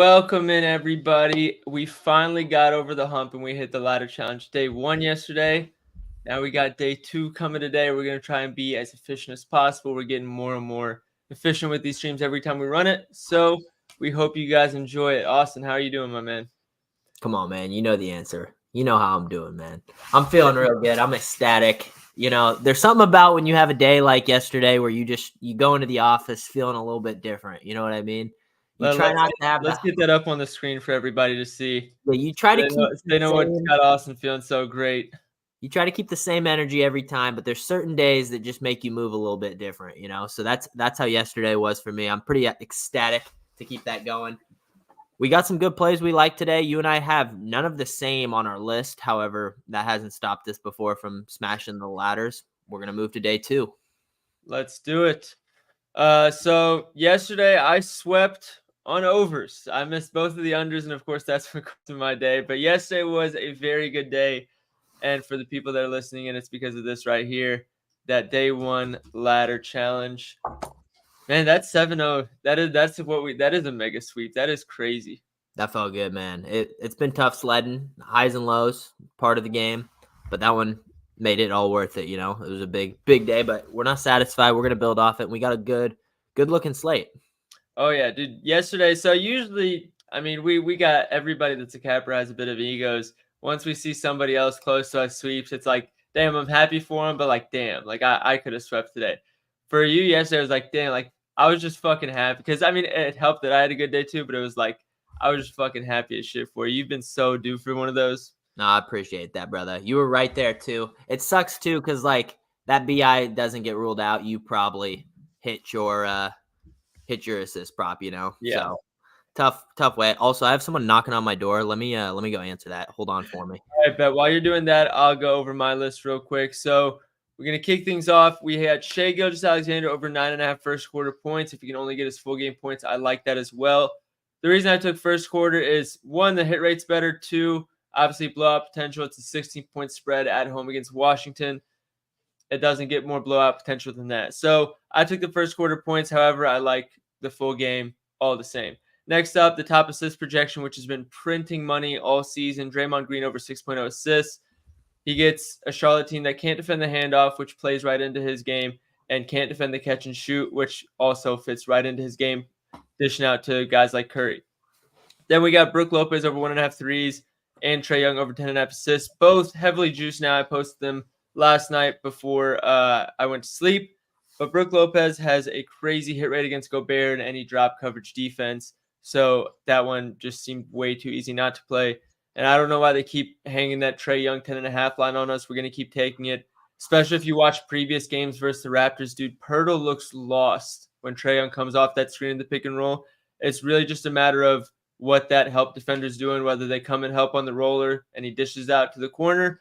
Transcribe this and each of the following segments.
Welcome in, everybody. We finally got over the hump and we hit the ladder challenge. Day 1 yesterday. Now we got day 2 coming today. We're going to try and be as efficient as possible. We're getting more and more efficient with these streams every time we run it. So we hope you guys enjoy it. Austin, how are you doing, my man? Come on, man. You know the answer. You know how I'm doing, man. I'm feeling real good. I'm ecstatic. There's something about when you have a day like yesterday where you go into the office feeling a little bit different. You know what I mean? Let's get that up on the screen for everybody to see. Yeah, you try to keep. They know what's got Austin feeling so great. You try to keep the same energy every time, but there's certain days that just make you move a little bit different. So that's how yesterday was for me. I'm pretty ecstatic to keep that going. We got some good plays we like today. You and I have none of the same on our list. However, that hasn't stopped us before from smashing the ladders. We're going to move to day 2. Let's do it. So yesterday I swept on overs. I missed both of the unders, and of course that's what cost me my day. But yesterday was a very good day. And for the people that are listening in, it's because of this right here, that day 1 ladder challenge. Man, that's 7-0. That is a mega sweep. That is crazy. That felt good, man. It's been tough sledding, highs and lows, part of the game, but that one made it all worth it. It was a big day, but we're not satisfied. We're gonna build off it. And we got a good looking slate. Oh yeah, dude. Yesterday, so usually, I mean, we got everybody that's a capper has a bit of egos. Once we see somebody else close to us sweeps, it's like, damn, I'm happy for him, but like, damn, like I could have swept today. For you yesterday, I was like, damn, like I was just fucking happy because I mean it helped that I had a good day too, but it was like I was just fucking happy as shit for you. You've been so due for one of those. No, I appreciate that, brother. You were right there too. It sucks too because like that BI doesn't get ruled out. You probably hit your assist prop. Yeah. So tough way. Also, I have someone knocking on my door. Let me go answer that. Hold on for me. All right, bet. While you're doing that, I'll go over my list real quick. So we're going to kick things off. We had Shai Gilgeous-Alexander over 9.5 first quarter points. If he can only get his full game points, I like that as well. The reason I took first quarter is, 1, the hit rate's better. 2, obviously blowout potential. It's a 16-point spread at home against Washington. It doesn't get more blowout potential than that. So I took the first quarter points. However, I like the full game all the same. Next up, the top assist projection, which has been printing money all season. Draymond Green over 6.0 assists. He gets a Charlotte team that can't defend the handoff, which plays right into his game, and can't defend the catch and shoot, which also fits right into his game, dishing out to guys like Curry. Then we got Brook Lopez over 1.5 threes and Trae Young over 10.5 assists. Both heavily juiced now. I posted them last night before I went to sleep. But Brook Lopez has a crazy hit rate against Gobert and any drop coverage defense. So that one just seemed way too easy not to play. And I don't know why they keep hanging that Trae Young 10.5 line on us. We're going to keep taking it, especially if you watch previous games versus the Raptors. Dude, Poeltl looks lost when Trae Young comes off that screen in the pick and roll. It's really just a matter of what that help defender's doing, whether they come and help on the roller and he dishes out to the corner,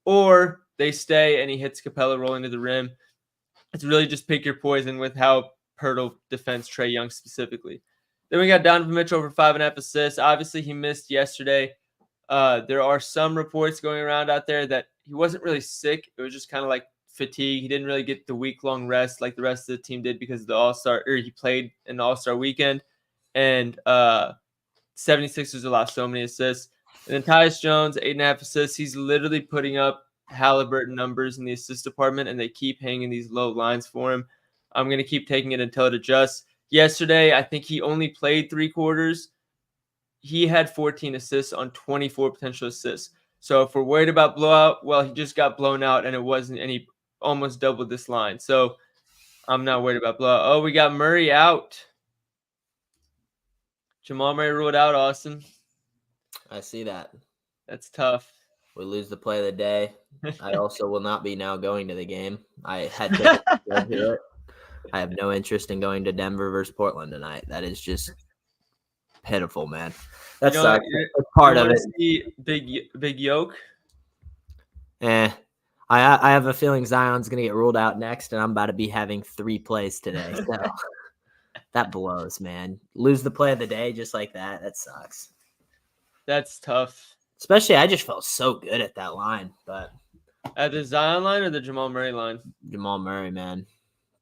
or they stay and he hits Capella rolling to the rim. It's really just pick your poison with how Poeltl defends Trae Young specifically. Then we got Donovan Mitchell over 5.5 assists. Obviously, he missed yesterday. There are some reports going around out there that he wasn't really sick. It was just kind of like fatigue. He didn't really get the week-long rest like the rest of the team did because of the All-Star, or he played in the All-Star weekend. And 76ers allowed so many assists. And then Tyus Jones, 8.5 assists. He's literally putting up Halliburton numbers in the assist department, and they keep hanging these low lines for him. I'm going to keep taking it until it adjusts. Yesterday, I think he only played 3 quarters. He had 14 assists on 24 potential assists. So if we're worried about blowout, well, he just got blown out, and it wasn't, and he almost doubled this line. So I'm not worried about blowout. Oh, we got Murray out. Jamal Murray ruled out, Austin. I see that. That's tough. We lose the play of the day. I also will not be now going to the game. I had to do it. I have no interest in going to Denver versus Portland tonight. That is just pitiful, man. That's part of it. See big yoke. I have a feeling Zion's gonna get ruled out next, and I'm about to be having 3 plays today. So that blows, man. Lose the play of the day just like that. That sucks. That's tough. Especially, I just felt so good at that line, but at the Zion line or the Jamal Murray line? Jamal Murray, man,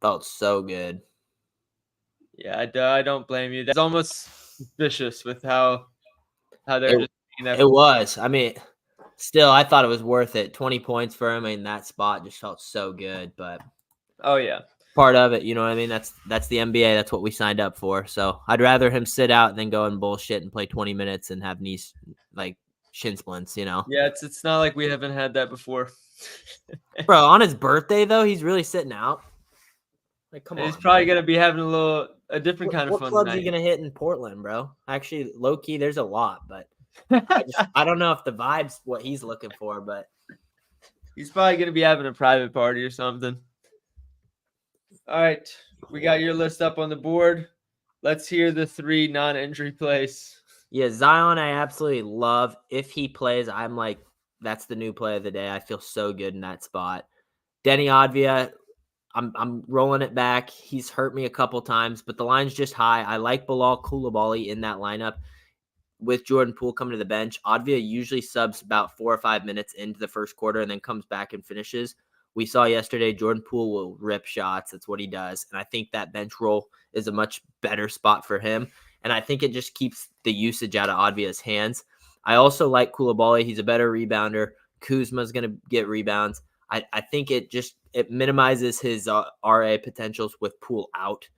felt so good. Yeah, I don't blame you. That's almost suspicious with how they're It, just making that. it was. I mean, still, I thought it was worth it. 20 points for him in that spot just felt so good, but Oh yeah. part of it, you know what I mean? That's the NBA. That's what we signed up for. So I'd rather him sit out than go and bullshit and play 20 minutes and have shin splints, you know? Yeah, it's not like we haven't had that before. Bro, on his birthday, though, he's really sitting out. Like, come on. He's probably gonna be having a different kind of What fun club's tonight. he gonna hit in Portland, bro? Actually, low key, there's a lot, but I don't know if the vibe's what he's looking for, but He's probably gonna be having a private party or something. All right, we got your list up on the board. Let's hear the 3 non-injury plays. yeah, Zion, I absolutely love. If he plays, I'm like, that's the new play of the day. I feel so good in that spot. Denny Advia, I'm rolling it back. He's hurt me a couple times, but the line's just high. I like Bilal Coulibaly in that lineup with Jordan Poole coming to the bench. Advia usually subs about 4 or 5 minutes into the first quarter and then comes back and finishes. We saw yesterday Jordan Poole will rip shots. That's what he does. And I think that bench role is a much better spot for him. And I think it just keeps the usage out of Advia's hands. I also like Coulibaly. He's a better rebounder. Kuzma's going to get rebounds. I think it minimizes his RA potentials with Poole out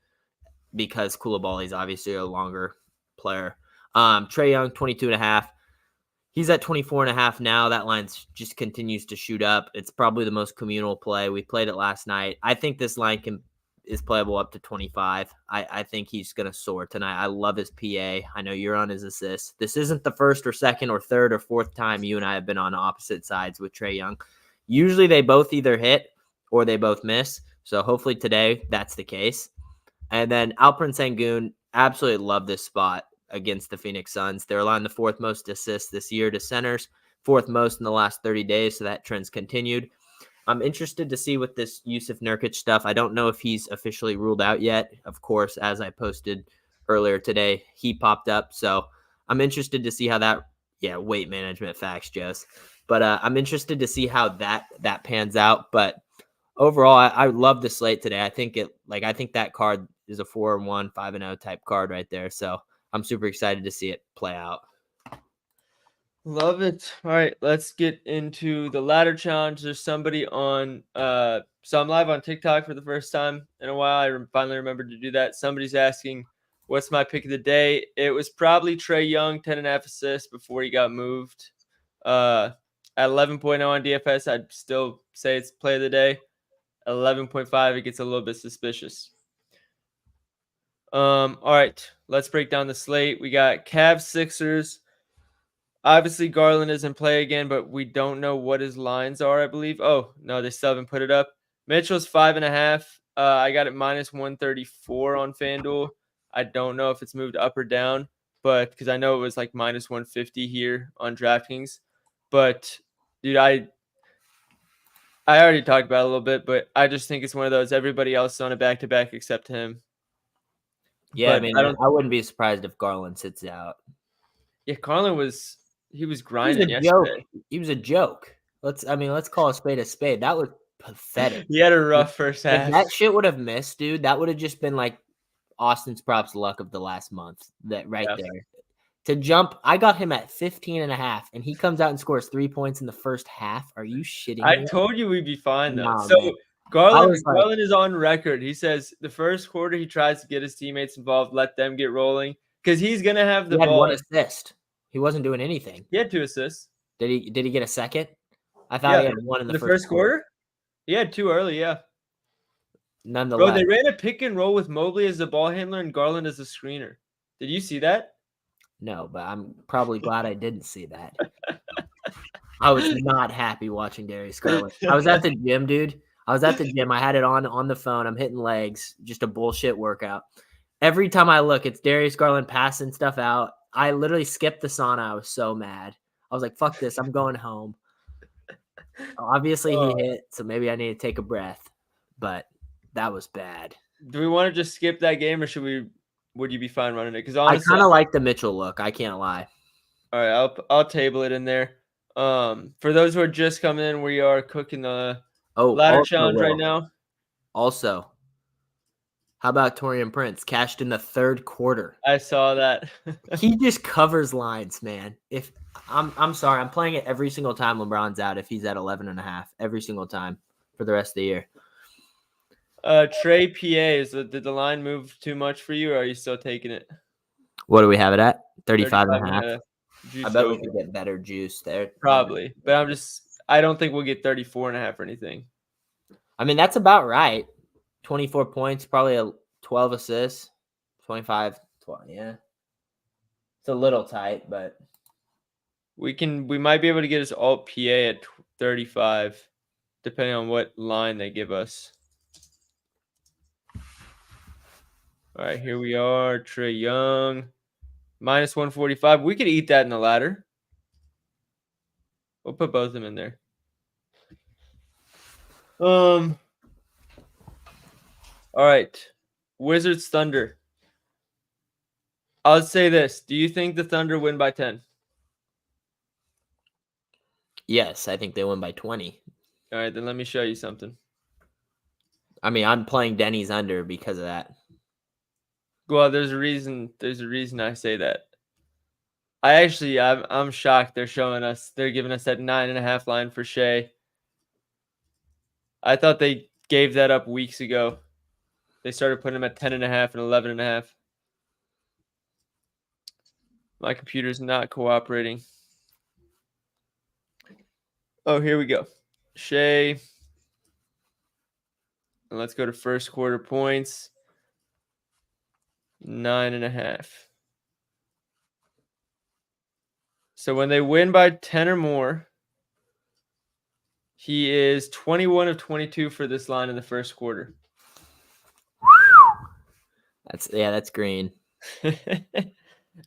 because Coulibaly is obviously a longer player. Trae Young, 22.5. He's at 24.5 now. That line just continues to shoot up. It's probably the most communal play. We played it last night. I think this line is playable up to 25. I think he's going to soar tonight. I love his PA. I know you're on his assists. This isn't the first or second or third or fourth time you and I have been on opposite sides with Trae Young. Usually they both either hit or they both miss. So hopefully today that's the case. And then Alperen Sengun, absolutely love this spot against the Phoenix Suns. They're allowing the 4th most assists this year to centers, 4th most in the last 30 days. So that trend's continued. I'm interested to see with this Jusuf Nurkic stuff. I don't know if he's officially ruled out yet. Of course, as I posted earlier today, he popped up. So I'm interested to see how that, weight management facts, Jess. But I'm interested to see how that pans out. But overall, I love the slate today. I think that card is a 4-1, 5-0 type card right there. So I'm super excited to see it play out. Love it. All right, let's get into the ladder challenge. There's somebody on so I'm live on TikTok for the first time in a while. I finally remembered to do that. Somebody's asking, what's my pick of the day? It was probably Trae Young, 10.5 assists before he got moved. At 11.0 on DFS, I'd still say it's play of the day. 11.5, it gets a little bit suspicious. All right, let's break down the slate. We got Cavs, Sixers. Obviously, Garland is in play again, but we don't know what his lines are, I believe. Oh, no, they still haven't put it up. Mitchell's 5.5. I got it minus 134 on FanDuel. I don't know if it's moved up or down, but because I know it was like minus 150 here on DraftKings. But, dude, I already talked about it a little bit, but I just think it's one of those everybody else is on a back-to-back except him. Yeah, But I mean, I wouldn't be surprised if Garland sits out. Yeah, Garland was grinding yesterday. He was a joke. Let's call a spade a spade. That was pathetic. He had a rough first half. If that shit would have missed, dude, that would have just been like Austin's props luck of the last month. That right there. To jump, I got him at 15.5, and he comes out and scores 3 points in the first half. Are you shitting me? I told you we'd be fine, though. Nah, so man. Garland is on record. He says the first quarter he tries to get his teammates involved, let them get rolling, because he's going to have the ball. He had 1 assist. He wasn't doing anything. He had 2 assists. Did he get a second? I thought he had 1 in the first quarter. He had 2 early, yeah. Nonetheless. Bro, they ran a pick and roll with Mobley as the ball handler and Garland as the screener. Did you see that? No, but I'm probably glad I didn't see that. I was not happy watching Darius Garland. I was at the gym, dude. I had it on the phone. I'm hitting legs, just a bullshit workout. Every time I look, it's Darius Garland passing stuff out. I literally skipped the sauna. I was so mad. I was like, fuck this. I'm going home. Obviously, he hit, so maybe I need to take a breath. But that was bad. Do we want to just skip that game, or would you be fine running it? Because I kind of like the Mitchell look. I can't lie. All right, I'll table it in there. For those who are just coming in, we are cooking the ladder challenge right now. Also, How about Torian Prince cashed in the third quarter? I saw that. He just covers lines, man. If I'm sorry, I'm playing it every single time LeBron's out. If he's at 11.5, every single time for the rest of the year. Trey PA, did the line move too much for you, or are you still taking it? What do we have it at? 35.5. I Juice bet over. we could get better juice there. Probably, but I don't think we'll get 34.5 or anything. I mean, that's about right. 24 points, probably 12 assists, 25, 12. Yeah. It's a little tight, but we might be able to get us alt PA at 35, depending on what line they give us. All right, here we are. Trae Young, minus 145. We could eat that in the ladder. We'll put both of them in there. All right. Wizards Thunder. I'll say this. Do you think the Thunder win by 10? Yes, I think they win by 20. All right, then let me show you something. I mean, I'm playing Denny's under because of that. Well, there's a reason I say that. I'm shocked they're giving us that 9.5 line for Shea. I thought they gave that up weeks ago. They started putting him at 10.5 and 11.5. My computer's not cooperating. Oh, here we go. Shea. And let's go to first quarter points. 9.5. So when they win by 10 or more, he is 21 of 22 for this line in the first quarter. That's green.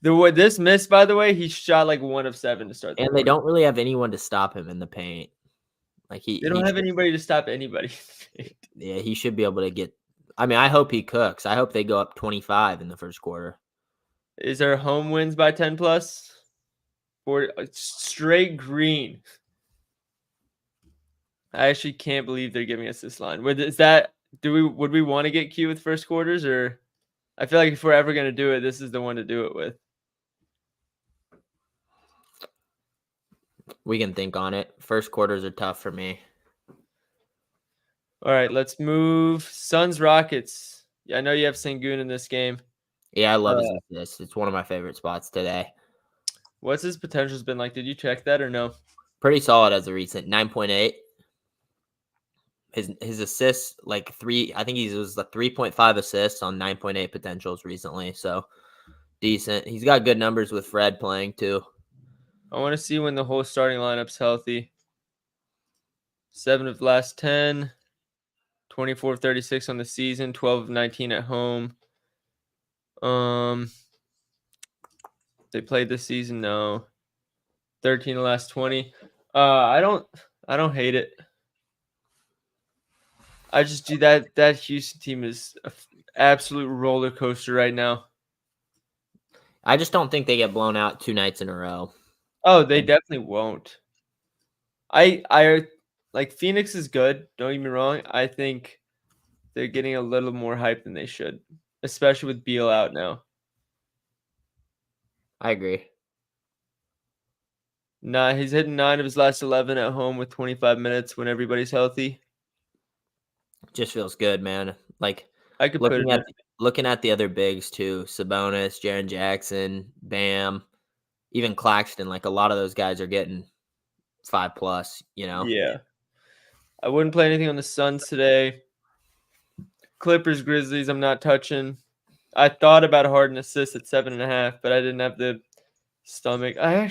This miss, by the way, he shot like 1 of 7 to start. And they don't really have anyone to stop him in the paint. Like they don't have anybody to stop anybody. Yeah, he should be able to get. I mean, I hope he cooks. I hope they go up 25 in the first quarter. Is there home wins by 10 plus? For straight green. I actually can't believe they're giving us this line. Would we want to get Q with first quarters, or I feel like if we're ever going to do it, this is the one to do it with. We can think on it. First quarters are tough for me. All right, let's move. Suns Rockets. Yeah, I know you have Sengun in this game. Yeah, I love his assist. It's one of my favorite spots today. What's his potential's been like? Did you check that or no? Pretty solid as a recent 9.8. His assists like 3. I think he was like 3.5 assists on 9.8 potentials recently. So decent. He's got good numbers with Fred playing too. I want to see when the whole starting lineup's healthy. 7 of the last 10. 24 of 36 on the season. 12 of 19 at home. They played this season? No. 13 of the last 20. I don't hate it. I just do that. That Houston team is an absolute roller coaster right now. I just don't think they get blown out 2 nights in a row. Oh, they definitely won't. I like Phoenix is good. Don't get me wrong. I think they're getting a little more hype than they should, especially with Beal out now. I agree. He's hitting 9 of his last 11 at home with 25 minutes when everybody's healthy. Just feels good, man. Like I could looking at the other bigs too, Sabonis, Jaren Jackson, Bam, even Claxton. Like a lot of those guys are getting 5+. You know. Yeah. I wouldn't play anything on the Suns today. Clippers, Grizzlies, I'm not touching. I thought about a Harden assist at 7.5, but I didn't have the stomach. I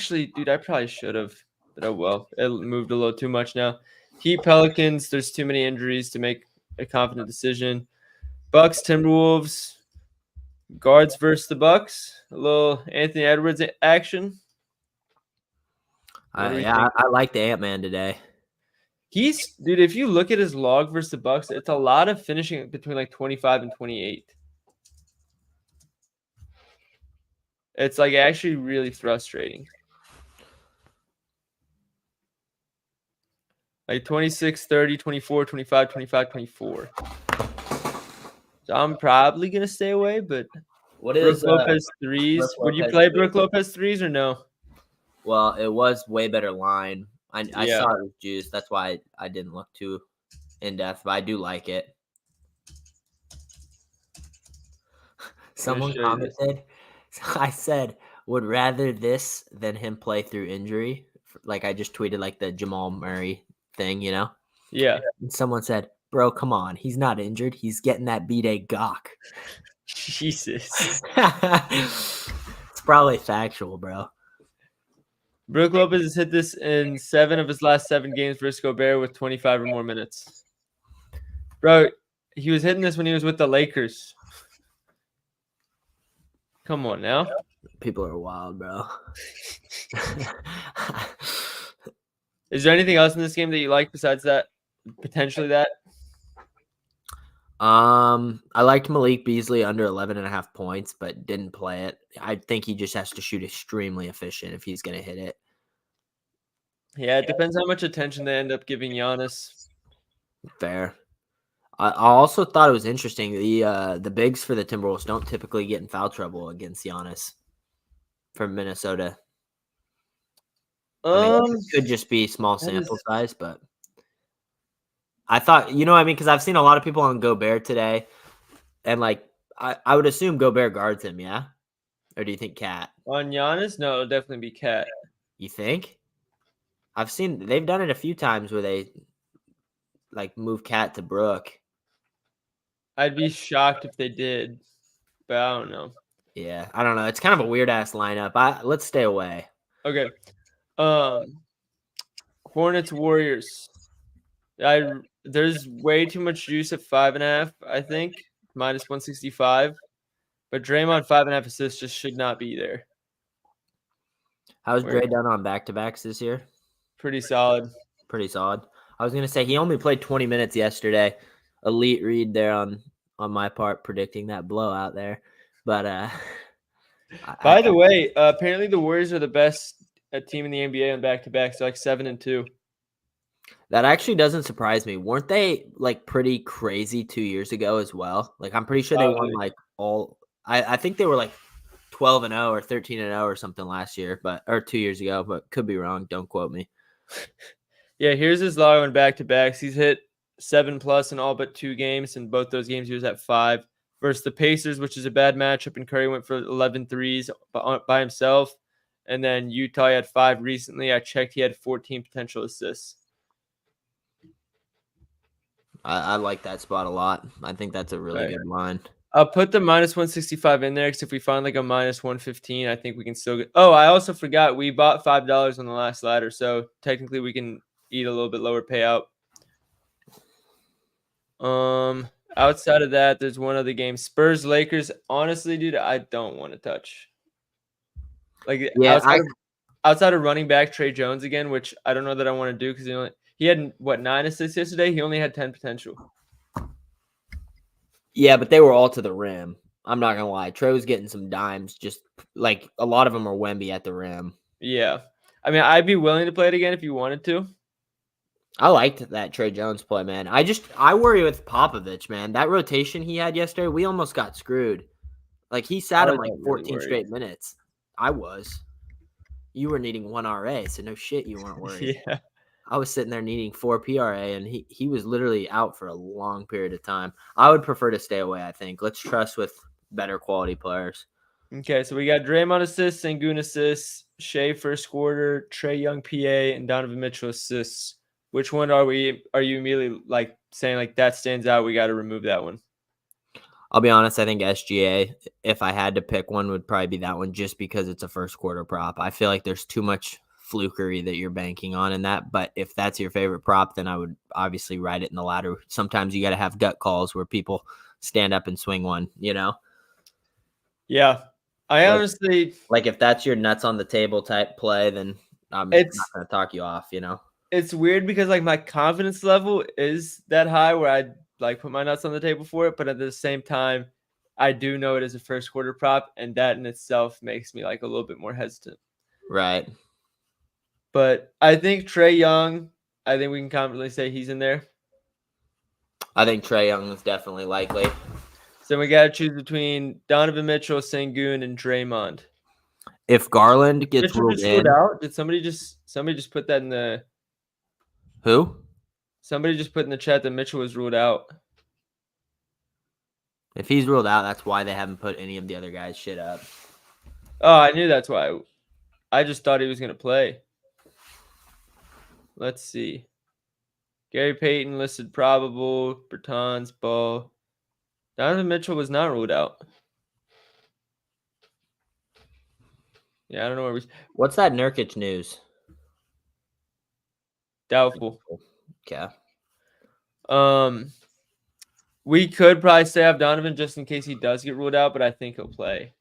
probably should have. But oh well, it moved a little too much now. Heat, Pelicans, there's too many injuries to make a confident decision. Bucks, Timberwolves, guards versus the Bucks. A little Anthony Edwards action. I like the Ant-Man today. Dude, if you look at his log versus the Bucks, it's a lot of finishing between like 25 and 28. It's like actually really frustrating. Like 26, 30, 24, 25, 25, 24. So I'm probably gonna stay away, but What Brooke is Lopez threes. Brooke Would you Lopez play threes? Brooke Lopez threes or no? Well, it was way better line. I Yeah. saw it was juice. That's why I didn't look too in depth, but I do like it. Someone show you this. commented. I said, would rather this than him play through injury. Like I just tweeted like the Jamal Murray thing, you know? Yeah. And someone said, bro, come on. He's not injured. He's getting that B-Day gawk. Jesus. It's probably factual, bro. Brooke Lopez has hit this in 7 of his last 7 games versus Gobert with 25 or more minutes. Bro, he was hitting this when he was with the Lakers. Come on now. People are wild, bro. Is there anything else in this game that you like besides that? Potentially that? I liked Malik Beasley under 11.5 points, but didn't play it. I think he just has to shoot extremely efficient if he's going to hit it. Yeah, it depends how much attention they end up giving Giannis. Fair. I also thought it was interesting. The bigs for the Timberwolves don't typically get in foul trouble against Giannis from Minnesota. I mean, it could just be small sample size, but I thought, you know what I mean? Because I've seen a lot of people on Gobert today, and like I would assume Gobert guards him, yeah? Or do you think Cat? On Giannis? No, it'll definitely be Cat. You think? I've seen they've done it a few times where they like move Cat to Brooke. I'd be shocked if they did, but I don't know. Yeah, I don't know. It's kind of a weird ass lineup. Let's stay away. Okay. Hornets Warriors. There's way too much juice at 5.5. I think minus 165, but Draymond 5.5 assists just should not be there. How's Dre done on back-to-backs this year? Pretty solid. Pretty solid. I was gonna say he only played 20 minutes yesterday. Elite read there on my part predicting that blowout there, but by the way, apparently the Warriors are the best team in the NBA on back-to-backs, so like 7-2. That actually doesn't surprise me. Weren't they like pretty crazy 2 years ago as well? Like I'm pretty sure they won like all. I think they were like 12-0 or 13-0 or something last year, or 2 years ago, but could be wrong. Don't quote me. Yeah, here's his log on back-to-backs. He's hit 7+ in all but 2 games. In both those games, he was at 5 versus the Pacers, which is a bad matchup. And Curry went for 11 threes by himself. And then Utah had 5 recently. I checked, he had 14 potential assists. I like that spot a lot. I think that's a really good line. I'll put the minus 165 in there because if we find like a minus 115, I think we can still get. Oh, I also forgot we bought $5 on the last ladder, so technically we can eat a little bit lower payout. Outside of that, there's one other game, Spurs Lakers. Honestly, dude, I don't want to touch. Like outside of running back Trey Jones again, which I don't know that I want to do because he had 9 assists yesterday. He only had 10 potential. Yeah, but they were all to the rim. I'm not gonna lie. Trey was getting some dimes. Just like a lot of them are Wemby at the rim. Yeah, I mean, I'd be willing to play it again if you wanted to. I liked that Trey Jones play, man. I worry with Popovich, man. That rotation he had yesterday, we almost got screwed. Like he sat him like 14 straight minutes. I was. You were needing 1 RA, so no shit, you weren't worried. Yeah. I was sitting there needing 4 PRA, and he was literally out for a long period of time. I would prefer to stay away, I think. Let's trust with better quality players. Okay, so we got Draymond assists, Sengun assists, Shea first quarter, Trey Young PA, and Donovan Mitchell assists. Which one are you immediately like saying like that stands out? We got to remove that one. I'll be honest. I think SGA, if I had to pick one, would probably be that one just because it's a first quarter prop. I feel like there's too much flukery that you're banking on in that. But if that's your favorite prop, then I would obviously ride it in the ladder. Sometimes you got to have gut calls where people stand up and swing one, you know? Yeah. Honestly, like if that's your nuts on the table type play, then I'm not going to talk you off, you know? It's weird because like my confidence level is that high where I'd like put my nuts on the table for it. But at the same time, I do know it is a first quarter prop, and that in itself makes me like a little bit more hesitant. Right. But I think Trey Young, I think we can confidently say he's in there. I think Trey Young is definitely likely. So we got to choose between Donovan Mitchell, Sengun, and Draymond. If Garland gets Mitchell ruled just ruled in, out. Did somebody just put that in the? who? Somebody just put in the chat that Mitchell was ruled out. If he's ruled out, that's why they haven't put any of the other guys' shit up. Oh, I knew that's why. I just thought he was gonna play. Let's see. Gary Payton listed probable. Bertans, Ball. Donovan Mitchell was not ruled out. Yeah, I don't know where we. What's that Nurkic news? Doubtful. Okay. We could probably stay off Donovan just in case he does get ruled out, but I think he'll play.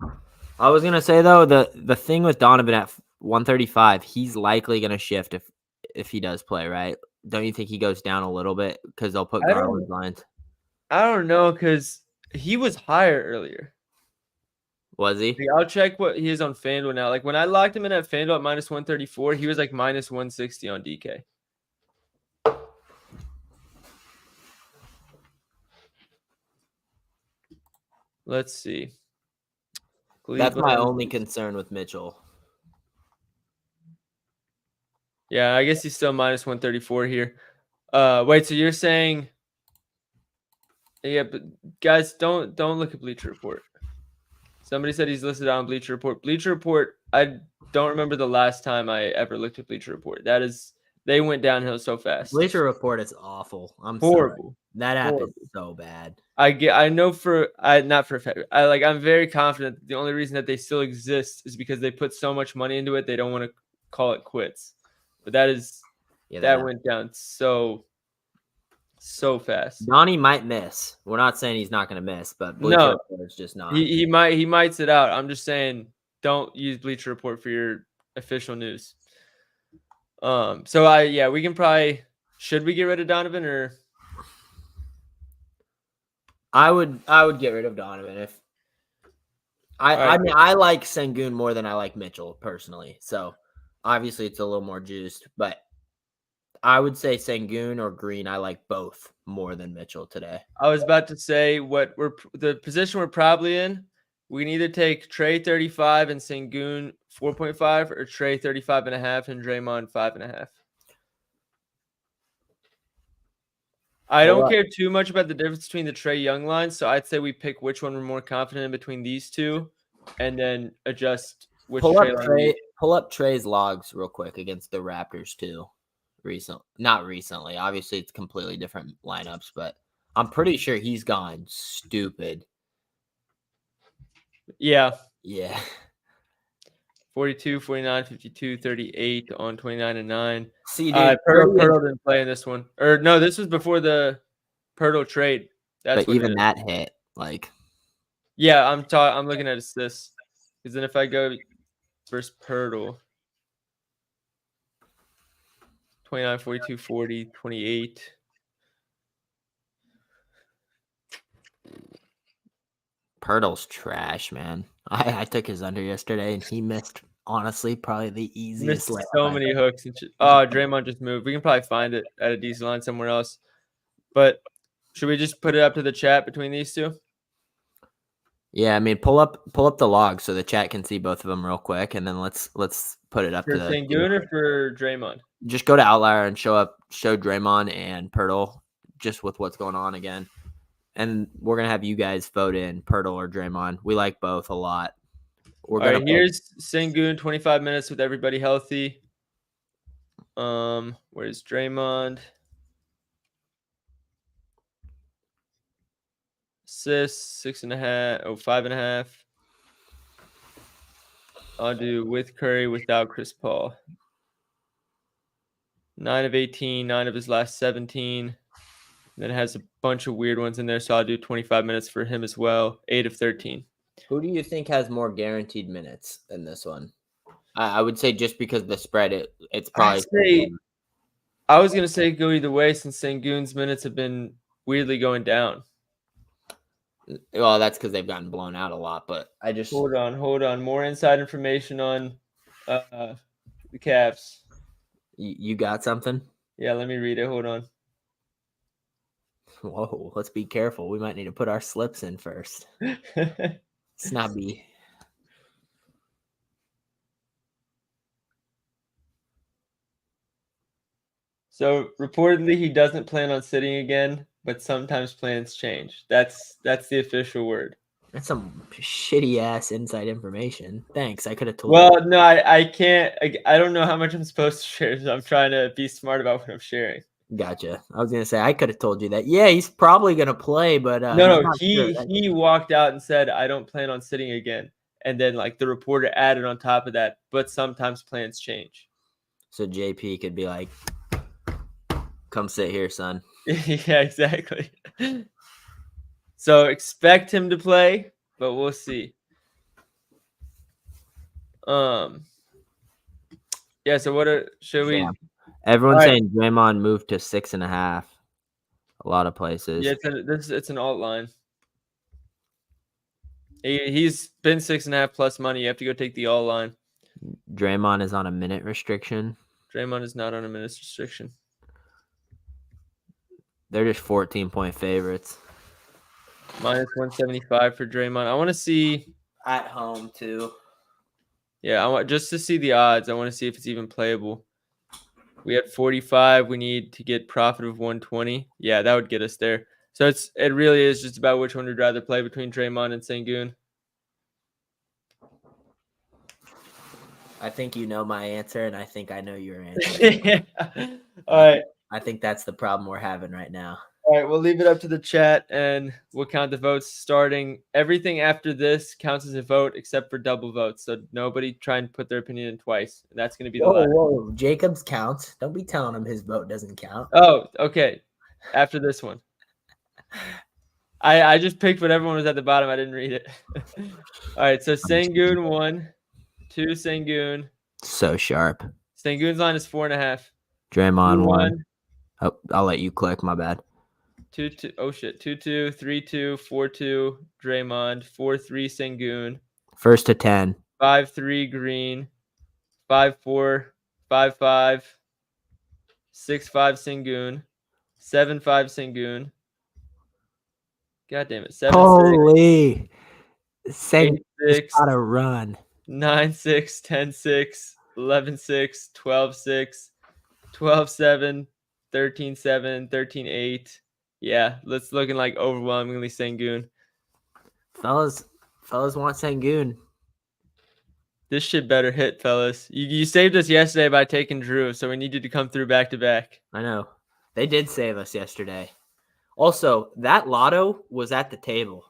I was gonna say though, the thing with Donovan at 135, he's likely gonna shift if he does play, right? Don't you think he goes down a little bit because they'll put Garland lines? I don't know because he was higher earlier. Was he? I'll check what he is on FanDuel now. Like when I locked him in at FanDuel at minus 134, he was like minus 160 on DK. Let's see. That's my Cleveland. only concern with Mitchell. Yeah, I guess he's still minus 134 here. Wait, so you're saying? Yeah, but guys, don't look at Bleacher Report. Somebody said he's listed on Bleacher Report. Bleacher Report, I don't remember the last time I ever looked at Bleacher Report. They went downhill so fast. Bleacher Report is awful. I'm horrible. Sorry. That app is so bad. I know not for a fact. I'm very confident that the only reason that they still exist is because they put so much money into it. They don't want to call it quits. But that went down so fast. Donnie might miss. We're not saying he's not going to miss, but Bleacher Report is just not. He might sit out. I'm just saying don't use Bleacher Report for your official news. So we can probably, should we get rid of Donovan or? I would get rid of Donovan if I mean I like Sengun more than I like Mitchell personally. So obviously it's a little more juiced, but I would say Sengun or Green. I like both more than Mitchell today. I was about to say the position we're probably in. We can either take Trey 35 and Sengun 4.5 or Trey 35.5 and Draymond 5.5. I don't care too much about the difference between the Trey Young lines, so I'd say we pick which one we're more confident in between these two, and then adjust which pull up Trey's logs real quick against the Raptors too. Not recently. Obviously, it's completely different lineups, but I'm pretty sure he's gone stupid. Yeah. 42, 49, 52, 38 on 29 and 9. See, dude, Pirtle didn't play in this one. Or no, this was before the Pirtle trade. But even that hit, like. Yeah, I'm looking at assists. Because then if I go versus Pirtle, 29, 42, 40, 28. Pirtle's trash, man. I took his under yesterday, and he missed, honestly, probably the easiest. Missed so many hooks. Draymond just moved. We can probably find it at a decent line somewhere else. But should we just put it up to the chat between these two? Yeah, I mean, pull up the log so the chat can see both of them real quick, and then let's put it up for to the Sengun or for Draymond. Just go to Outlier and show Draymond and Pirtle just with what's going on again. And we're going to have you guys vote in Pirtle or Draymond. We like both a lot. Here's Sengun, 25 minutes with everybody healthy. Where's Draymond? Assists, 6.5. 5.5. I'll do with Curry, without Chris Paul. 9 of 18, 9 of his last 17. Then it has a bunch of weird ones in there, so I'll do 25 minutes for him as well. 8 of 13. Who do you think has more guaranteed minutes than this one? I would say just because of the spread, it's probably. I was gonna say go either way since Sengun's minutes have been weirdly going down. Well, that's because they've gotten blown out a lot. But I just hold on. More inside information on the Cavs. You got something? Yeah, let me read it. Hold on. Whoa, let's be careful. We might need to put our slips in first. Snobby. So reportedly he doesn't plan on sitting again, but sometimes plans change. That's the official word. That's some shitty ass inside information. Thanks. I could have told Well, no, I can't. I don't know how much I'm supposed to share, so I'm trying to be smart about what I'm sharing. you. Gotcha. I was gonna say I could have told you that. Yeah, he's probably gonna play, but he's No, not sure. he walked out and said, "I don't plan on sitting again." And then like the reporter added on top of that, but sometimes plans change. So JP could be like, "Come sit here, son." Yeah, exactly. So expect him to play, but we'll see. Yeah, so should we? Damn. Everyone's All right. saying Draymond moved to 6.5. A lot of places. Yeah, it's an alt line. He's been 6.5 plus money. You have to go take the alt line. Draymond is on a minute restriction. Draymond is not on a minutes restriction. They're just 14-point favorites. Minus 175 for Draymond. I want to see at home too. Yeah, I want just to see the odds. I want to see if it's even playable. We had 45. We need to get profit of 120. Yeah, that would get us there. So it really is just about which one we'd rather play between Draymond and Sengun. I think you know my answer, and I think I know your answer. Yeah. All right. I think that's the problem we're having right now. All right, we'll leave it up to the chat, and we'll count the votes starting. Everything after this counts as a vote except for double votes. So nobody try and put their opinion in twice. That's going to be the last. Whoa. Jacobs counts. Don't be telling him his vote doesn't count. Oh, okay. After this one. I just picked what everyone was at the bottom. I didn't read it. All right, so Sengun 1, 2 Sengun. So sharp. Sengun's line is 4.5. Draymond 1. Oh, I'll let you click. My bad. 2-2. Oh shit. 2-2, 3-2, 4-2. Draymond. 4-3 Sengun. First to 10. 5-3 Green. 5-4. 5-5. 6-5 Sengun. 7-5 Sengun. God damn it. 7-6. Holy. Sengun 8-6. got to run. 9-6. 10-6. 11-6. 12-6. 12-7. 13-7. 13-8. Yeah, it's looking like overwhelmingly Sengun. Fellas want Sengun. This shit better hit, fellas. You saved us yesterday by taking Drew, so we need you to come through back to back. I know. They did save us yesterday. Also, that lotto was at the table.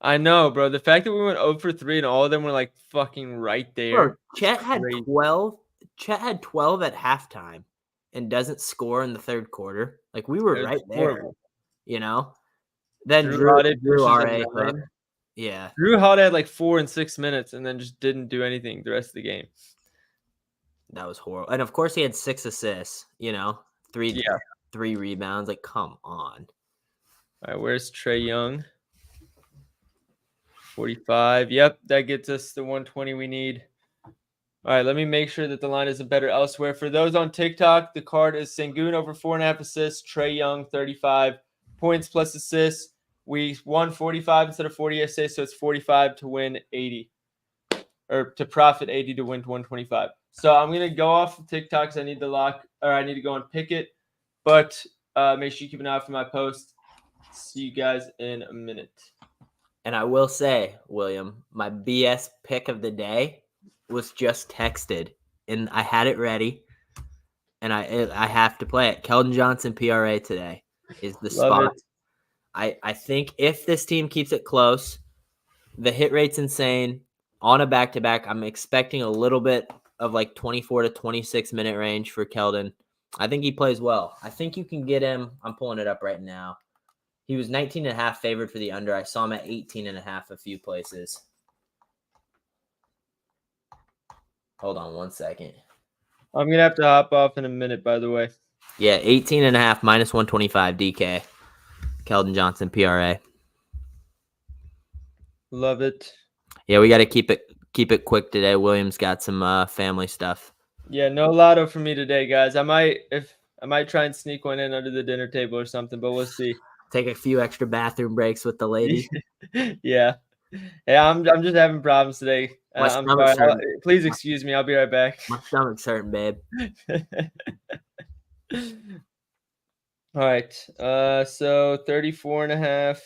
I know, bro. The fact that we went 0 for 3 and all of them were like fucking right there. Bro, Chet had 12. Chet had 12 at halftime and doesn't score in the third quarter. Like we were right there. You know? Then Drew RA. Yeah. Drew Holiday had like 4 and 6 minutes and then just didn't do anything the rest of the game. That was horrible. And of course he had 6 assists, you know, 3 rebounds. Like, come on. All right, where's Trae Young? 45. Yep, that gets us the 120 we need. All right, let me make sure that the line isn't better elsewhere. For those on TikTok, the card is Sengun over 4.5 assists, Trae Young 35 points plus assists. We won 45 instead of 40 assists, so it's 45 to win 80. Or to profit 80 to win 125. So I'm going to go off of TikTok because I need to go and pick it. But make sure you keep an eye out for my post. See you guys in a minute. And I will say, William, my BS pick of the day was just texted, and I had it ready, and I have to play it. Keldon Johnson PRA today is the spot. I think if this team keeps it close, the hit rate's insane. On a back-to-back, I'm expecting a little bit of like 24 to 26 minute range for Keldon. I think he plays well. I think you can get him. I'm pulling it up right now. He was 19.5 favored for the under. I saw him at 18.5 a few places. Hold on one second. I'm going to have to hop off in a minute, by the way. Yeah, 18.5 minus 125 DK. Keldon Johnson, PRA. Love it. Yeah, we got to keep it quick today. William's got some family stuff. Yeah, no lotto for me today, guys. I might try and sneak one in under the dinner table or something, but we'll see. Take a few extra bathroom breaks with the lady. Yeah. Yeah, I'm just having problems today. My I'm stomach's sorry. hurting. Please excuse me. I'll be right back. My stomach's hurting, babe. All right. So 34.5.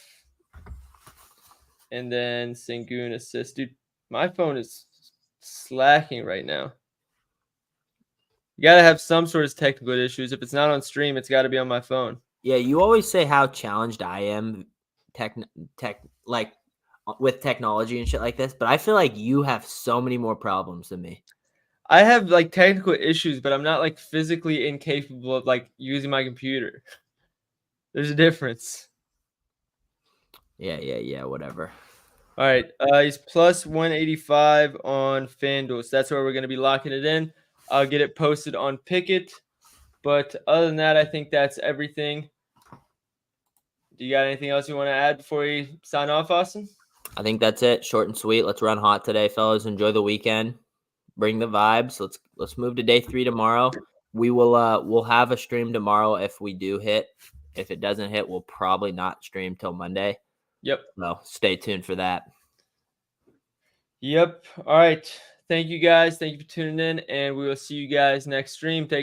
And then Sengun assist. Dude, my phone is slacking right now. You gotta have some sort of technical issues. If it's not on stream, it's gotta be on my phone. Yeah, you always say how challenged I am with technology and shit like this, but I feel like you have so many more problems than me. I have like technical issues, but I'm not like physically incapable of like using my computer. There's a difference. Yeah, whatever. All right. He's plus 185 on FanDuel. So that's where we're gonna be locking it in. I'll get it posted on Pickett. But other than that, I think that's everything. Do you got anything else you want to add before we sign off, Austin? I think that's it. Short and sweet. Let's run hot today, fellas. Enjoy the weekend. Bring the vibes. Let's move to day 3 tomorrow. We'll have a stream tomorrow if we do hit. If it doesn't hit, we'll probably not stream till Monday. Yep. So stay tuned for that. Yep. All right. Thank you guys. Thank you for tuning in, and we will see you guys next stream. Take